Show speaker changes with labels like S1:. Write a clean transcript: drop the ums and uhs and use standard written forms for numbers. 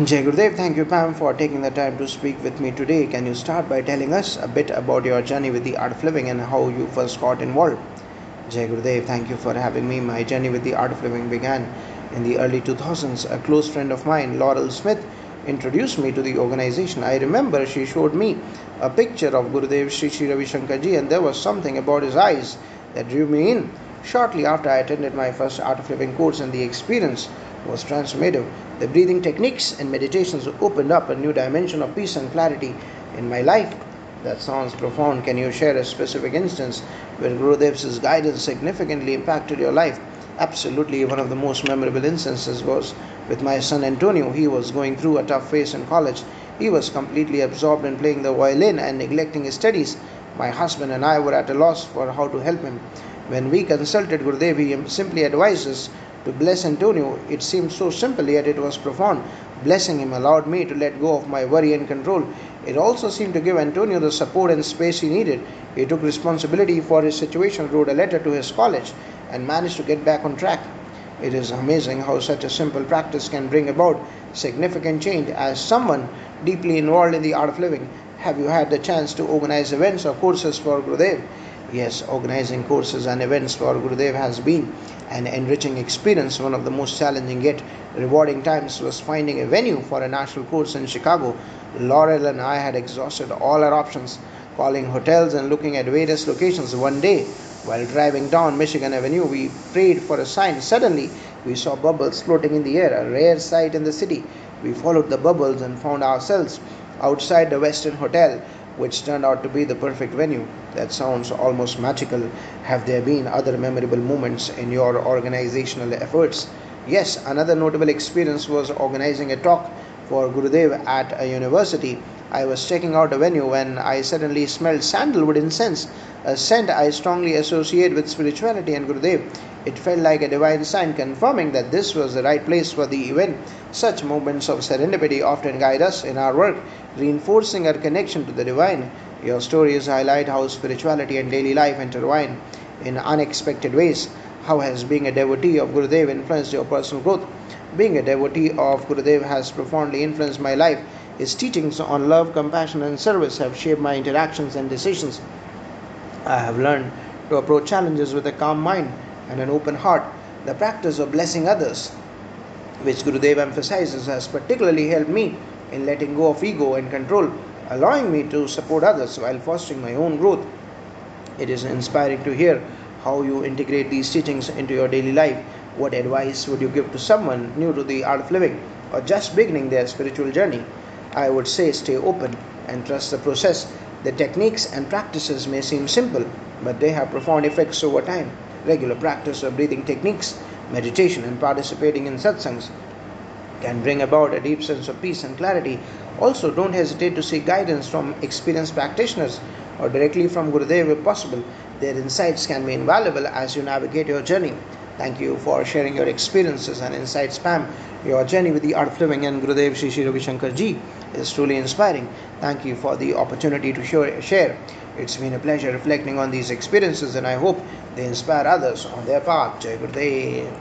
S1: Jai Gurudev, thank you, Pam, for taking the time to speak with me today. Can you start by telling us a bit about your journey with the art of living and how you first got involved? Jai Gurudev, thank you for having me. My journey with the art of living began in the early 2000s. A close friend of mine, Laurel Smith, introduced me to the organization. I remember she showed me a picture of Gurudev Sri Ravi Shankarji, and there was something about his eyes that drew me in. Shortly after, I attended my first art of living course, and the experience was transformative. The breathing techniques and meditations opened up a new dimension of peace and clarity in my life. That sounds profound. Can you share a specific instance where Gurudev's guidance significantly impacted your life? Absolutely. One of the most memorable instances was with my son Antonio. He was going through a tough phase in college. He was completely absorbed in playing the violin and neglecting his studies. My husband and I were at a loss for how to help him. When we consulted Gurudev, he simply advised us to bless Antonio. It seemed so simple, yet it was profound. Blessing him allowed me to let go of my worry and control. It also seemed to give Antonio the support and space he needed. He took responsibility for his situation, wrote a letter to his college, and managed to get back on track. It is amazing how such a simple practice can bring about significant change. As someone deeply involved in the art of living, have you had the chance to organize events or courses for Gurudev? Yes, organizing courses and events for Gurudev has been an enriching experience. One of the most challenging yet rewarding times was finding a venue for a national course in Chicago. Laurel and I had exhausted all our options, calling hotels and looking at various locations. One day, while driving down Michigan Avenue, we prayed for a sign. Suddenly, we saw bubbles floating in the air, a rare sight in the city. We followed the bubbles and found ourselves outside the Westin Hotel, which turned out to be the perfect venue. That sounds almost magical. Have there been other memorable moments in your organizational efforts? Yes, another notable experience was organizing a talk for Gurudev at a university. I was checking out a venue when I suddenly smelled sandalwood incense, a scent I strongly associate with spirituality and Gurudev. It felt like a divine sign confirming that this was the right place for the event. Such moments of serendipity often guide us in our work, reinforcing our connection to the divine. Your stories highlight how spirituality and daily life intertwine in unexpected ways. How has being a devotee of Gurudev influenced your personal growth? Being a devotee of Gurudev has profoundly influenced my life. His teachings on love, compassion, and service have shaped my interactions and decisions. I have learned to approach challenges with a calm mind and an open heart. The practice of blessing others, which Gurudev emphasizes, has particularly helped me in letting go of ego and control, allowing me to support others while fostering my own growth. It is inspiring to hear how you integrate these teachings into your daily life. What advice would you give to someone new to the art of living or just beginning their spiritual journey? I would say stay open and trust the process. The techniques and practices may seem simple, but they have profound effects over time. Regular practice of breathing techniques, meditation, and participating in satsangs can bring about a deep sense of peace and clarity. Also, don't hesitate to seek guidance from experienced practitioners or directly from Gurudev if possible. Their insights can be invaluable as you navigate your journey. Thank you for sharing your experiences and insights, Pam. Your journey with the art of living and Gurudev Sri Ravi Shankar Ji is truly inspiring. Thank you for the opportunity to share. It's been a pleasure reflecting on these experiences, and I hope they inspire others on their path. Jai Gurudev.